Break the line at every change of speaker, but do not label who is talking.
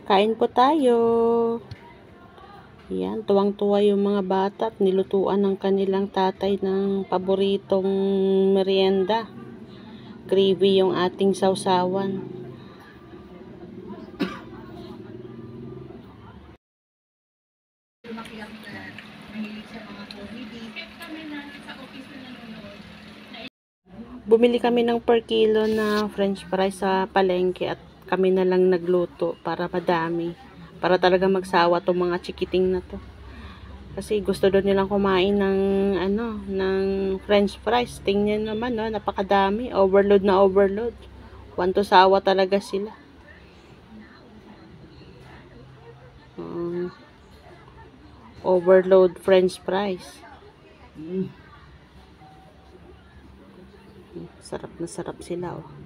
Kain po tayo. Yan, tuwang-tuwa yung mga bata at nilutuan ng kanilang tatay ng paboritong merienda. Gravy yung ating sausawan. Bumili kami ng per kilo na french fries sa palengke at kami na lang nagluto para madami. Para talaga magsawa tong mga chikiting na to. Kasi gusto doon nilang kumain ng ng french fries. Tingnan naman, no, napakadami. Overload na overload. Want to sawa talaga sila. Overload french fries. Sarap na sarap sila, oh.